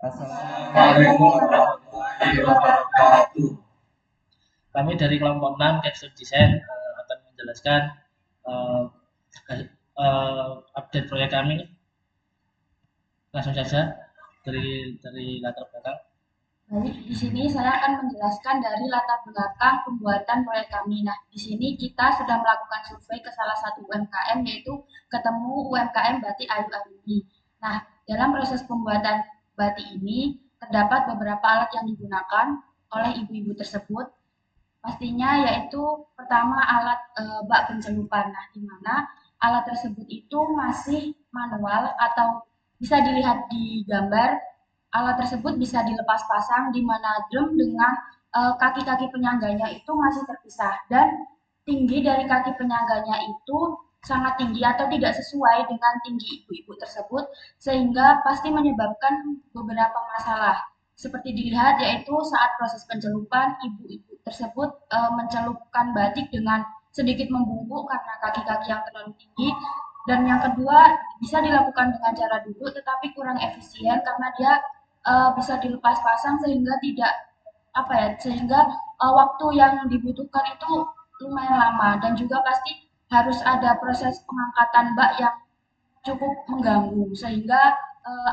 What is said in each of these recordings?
Assalamualaikum warahmatullahi wabarakatuh. Kami dari kelompok 6 Capstone Design akan menjelaskan eh, update proyek kami. Langsung saja dari latar belakang. Baik, di sini saya akan menjelaskan dari latar belakang pembuatan proyek kami. Nah, di sini kita sudah melakukan survei ke salah satu UMKM, yaitu ketemu UMKM Batik Ayu Arini. Nah, dalam proses pembuatan batik ini terdapat beberapa alat yang digunakan oleh ibu-ibu tersebut. Pastinya yaitu pertama alat bak pencelupan. Nah, di mana alat tersebut itu masih manual atau bisa dilihat di gambar. Alat tersebut bisa dilepas pasang di mana drum dengan kaki-kaki penyangganya itu masih terpisah dan tinggi dari kaki penyangganya itu sangat tinggi atau tidak sesuai dengan tinggi ibu-ibu tersebut sehingga pasti menyebabkan beberapa masalah. Seperti dilihat yaitu saat proses pencelupan ibu-ibu tersebut mencelupkan batik dengan sedikit membungkuk karena kaki-kaki yang terlalu tinggi, dan yang kedua bisa dilakukan dengan cara duduk tetapi kurang efisien karena dia bisa dilepas pasang sehingga tidak apa ya sehingga waktu yang dibutuhkan itu lumayan lama, dan juga pasti harus ada proses pengangkatan bak yang cukup mengganggu sehingga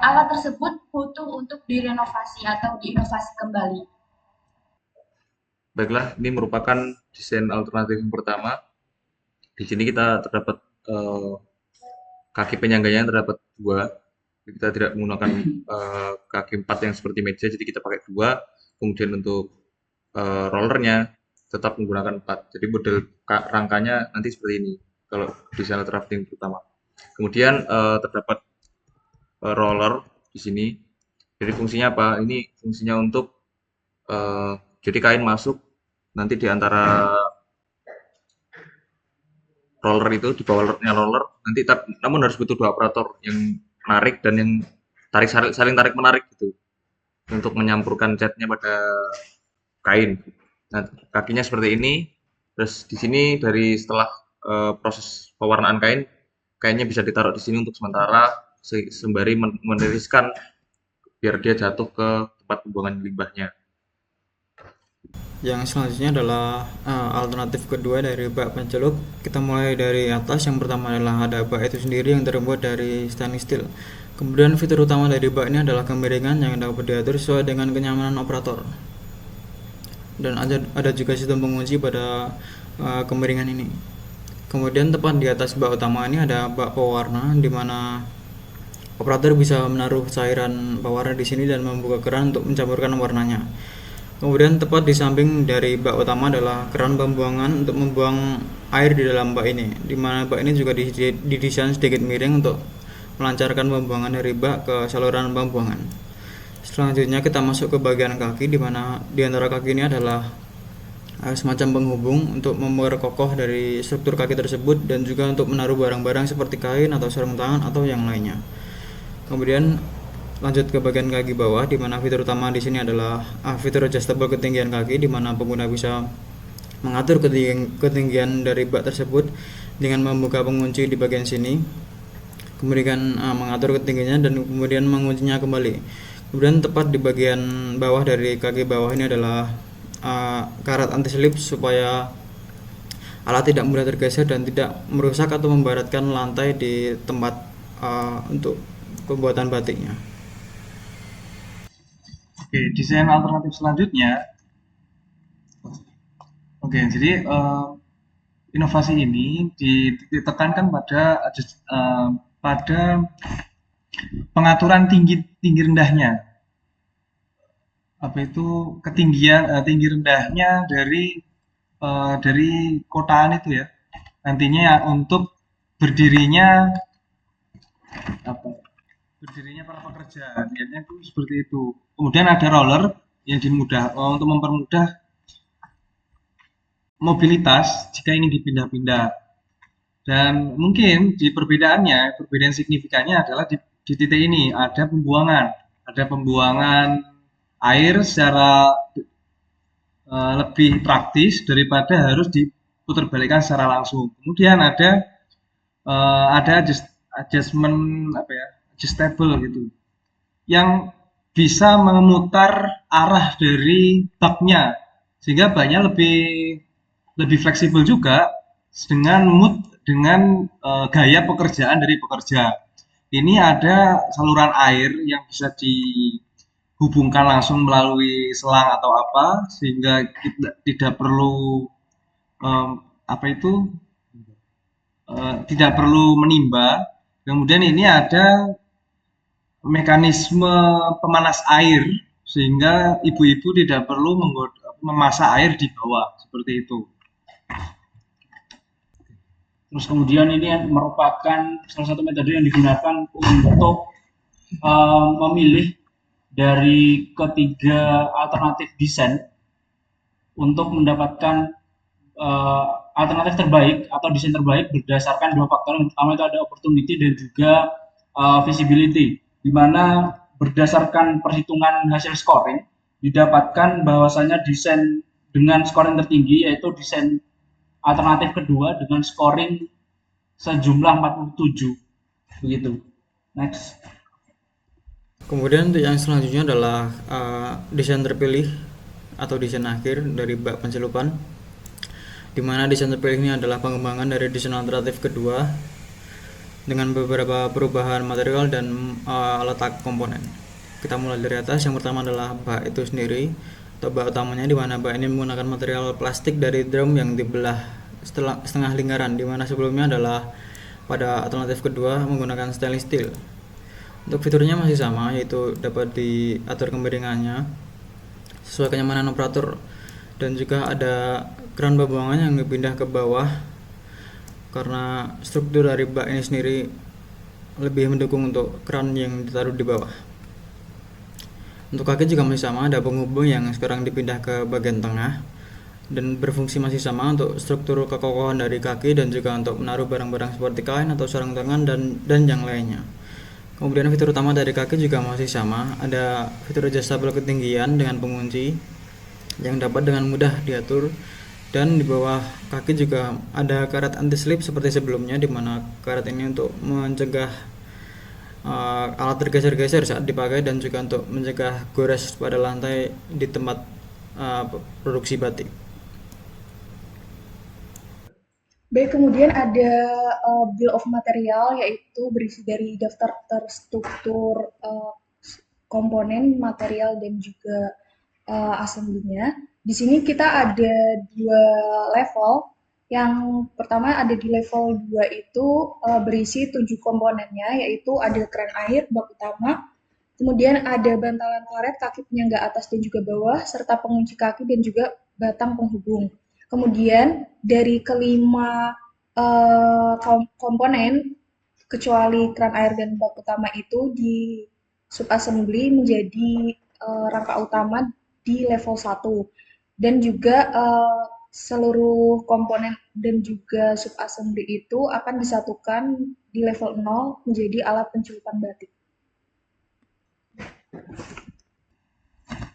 alat tersebut butuh untuk direnovasi atau diinovasi kembali. Baiklah, ini merupakan desain alternatif yang pertama. Di sini kita terdapat eh, kaki penyangganya terdapat dua. Kita tidak menggunakan kaki empat yang seperti meja, jadi kita pakai dua. Kemudian untuk rollernya tetap menggunakan empat. Jadi model rangkanya nanti seperti ini. Kalau desain alternatif yang pertama. Kemudian terdapat roller di sini. Jadi fungsinya apa? Ini fungsinya untuk eh, jadi kain masuk nanti di antara roller itu di bawahnya roller nanti namun harus butuh dua operator yang menarik dan yang saling tarik menarik gitu untuk menyampurkan catnya pada kain. Nah, kakinya seperti ini. Terus di sini dari setelah proses pewarnaan kain, kainnya bisa ditaruh di sini untuk sementara sembari meniriskan biar dia jatuh ke tempat pembuangan limbahnya. Yang selanjutnya adalah alternatif kedua dari bak pencelup. Kita mulai dari atas. Yang pertama adalah ada bak itu sendiri yang terbuat dari stainless steel. Kemudian fitur utama dari bak ini adalah kemiringan yang dapat diatur sesuai dengan kenyamanan operator. Dan ada juga sistem pengunci pada kemiringan ini. Kemudian tepat di atas bak utama ini ada bak pewarna, di mana operator bisa menaruh cairan pewarna di sini dan membuka keran untuk mencampurkan warnanya. Kemudian tepat di samping dari bak utama adalah keran pembuangan untuk membuang air di dalam bak ini, di mana bak ini juga didesain sedikit miring untuk melancarkan pembuangan dari bak ke saluran pembuangan. Selanjutnya kita masuk ke bagian kaki, di mana di antara kaki ini adalah semacam penghubung untuk memperkokoh dari struktur kaki tersebut dan juga untuk menaruh barang-barang seperti kain atau sarung tangan atau yang lainnya. Kemudian lanjut ke bagian kaki bawah, di mana fitur utama di sini adalah fitur adjustable ketinggian kaki, di mana pengguna bisa mengatur ketinggian dari bak tersebut dengan membuka pengunci di bagian sini, kemudian mengatur ketinggiannya dan kemudian menguncinya kembali. Kemudian tepat di bagian bawah dari kaki bawah ini adalah karet anti slip supaya alat tidak mudah tergeser dan tidak merusak atau membaratkan lantai di tempat untuk pembuatan batiknya. Oke, desain alternatif selanjutnya. Oke, jadi inovasi ini ditekankan pada pengaturan tinggi rendahnya. Apa itu ketinggian tinggi rendahnya dari kotaan itu ya. Nantinya untuk berdirinya apa? Berdirinya para pekerja. Niatnya itu seperti itu. Kemudian ada roller yang untuk mempermudah mobilitas jika ingin dipindah-pindah. Dan mungkin perbedaan signifikannya adalah di titik ini ada pembuangan air secara lebih praktis daripada harus diputarbalikkan secara langsung. Kemudian ada adjustment apa ya, adjustable gitu, yang bisa memutar arah dari baknya sehingga baknya lebih lebih fleksibel juga dengan mood dengan gaya pekerjaan dari pekerja. Ini ada saluran air yang bisa dihubungkan langsung melalui selang atau apa sehingga tidak perlu apa itu tidak perlu menimba. Kemudian ini ada mekanisme pemanas air sehingga ibu-ibu tidak perlu memasak air di bawah seperti itu. Terus kemudian ini merupakan salah satu metode yang digunakan untuk memilih dari ketiga alternatif desain untuk mendapatkan alternatif terbaik atau desain terbaik berdasarkan dua faktor. Yang pertama itu ada opportunity dan juga visibility, di mana berdasarkan perhitungan hasil scoring didapatkan bahwasanya desain dengan scoring tertinggi yaitu desain alternatif kedua dengan scoring sejumlah 47 begitu. Next. Kemudian untuk yang selanjutnya adalah desain terpilih atau desain akhir dari bak pencelupan, di mana desain terpilih ini adalah pengembangan dari desain alternatif kedua dengan beberapa perubahan material dan letak komponen. Kita mulai dari atas. Yang pertama adalah bak itu sendiri atau bak utamanya, di mana bak ini menggunakan material plastik dari drum yang dibelah setengah lingkaran, di mana sebelumnya adalah pada alternatif kedua menggunakan stainless steel. Untuk fiturnya masih sama, yaitu dapat diatur kemiringannya sesuai kenyamanan operator, dan juga ada keran pembuangan yang dipindah ke bawah karena struktur dari bak ini sendiri lebih mendukung untuk keran yang ditaruh di bawah. Untuk kaki juga masih sama, ada penghubung yang sekarang dipindah ke bagian tengah dan berfungsi masih sama untuk struktur kekokohan dari kaki dan juga untuk menaruh barang-barang seperti kain atau sarung tangan dan yang lainnya. Kemudian fitur utama dari kaki juga masih sama, ada fitur adjustable ketinggian dengan pengunci yang dapat dengan mudah diatur, dan di bawah kaki juga ada karet anti slip seperti sebelumnya, di mana karet ini untuk mencegah alat tergeser-geser saat dipakai dan juga untuk mencegah gores pada lantai di tempat produksi batik. Baik, kemudian ada bill of material, yaitu berisi dari daftar terstruktur komponen, material, dan juga assembly-nya. Di sini kita ada dua level. Yang pertama ada di level 2 itu berisi 7 komponennya, yaitu ada keran air, bak utama, kemudian ada bantalan karet, kaki penyangga atas dan juga bawah, serta pengunci kaki dan juga batang penghubung. Kemudian dari kelima komponen, kecuali keran air dan bak utama itu di subassembly menjadi rangka utama di level 1. Dan juga seluruh komponen dan juga subassembly itu akan disatukan di level 0 menjadi alat pencelupan batik.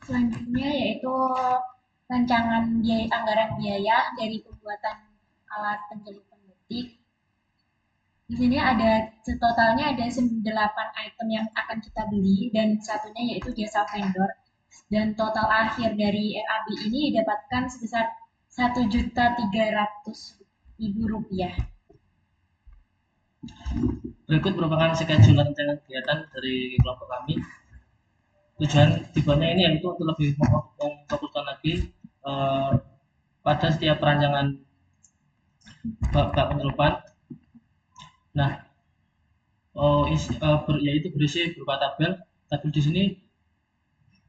Selanjutnya yaitu rancangan anggaran biaya dari pembuatan alat pencelupan batik. Di sini ada totalnya ada 8 item yang akan kita beli, dan satunya yaitu jasa vendor. Dan total akhir dari RAB ini didapatkan sebesar Rp1.300.000. Berikut merupakan schedule rencana kegiatan dari kelompok kami. Tujuannya ini yaitu untuk lebih memfokuskan lagi pada setiap perancangan bak pencelupan. Nah, yaitu berisi berupa tabel di sini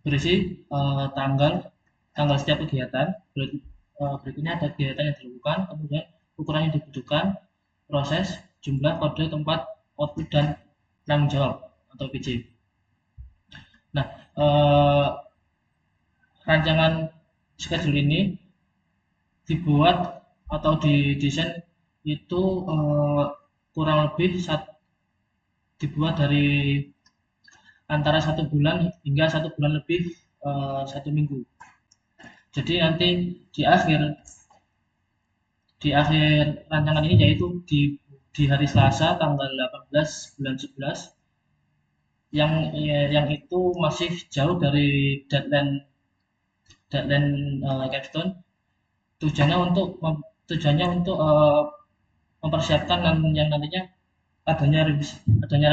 berisi tanggal setiap kegiatan. Berikutnya ada kegiatan yang dilakukan, kemudian ukuran yang dibutuhkan, proses, jumlah, kode, tempat, output, dan tanggung jawab atau PJ. Nah, rancangan schedule ini dibuat atau didesain itu kurang lebih dibuat dari antara 1 bulan hingga 1 bulan lebih 1 minggu. Jadi nanti di akhir rancangan ini, yaitu di hari Selasa tanggal 18 bulan 11, yang itu masih jauh dari deadline deadline capstone. Tujuannya untuk mempersiapkan yang nantinya adanya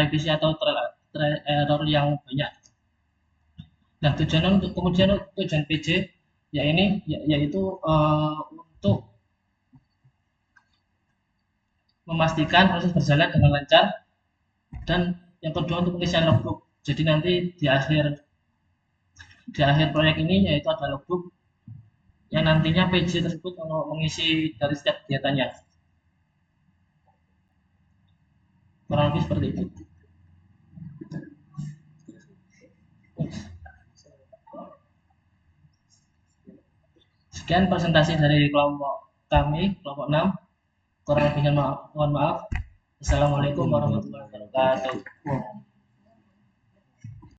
revisi atau error yang banyak. Nah, tujuan PJ yaitu untuk memastikan proses berjalan dengan lancar, dan yang kedua untuk pengisian logbook. Jadi nanti di akhir proyek ini yaitu ada logbook yang nantinya PJ tersebut mengisi dari setiap kegiatannya. Kurang lebih seperti itu. Sekian presentasi dari kelompok kami, kelompok 6. Kurang lebihnya mohon maaf. Assalamualaikum warahmatullahi wabarakatuh.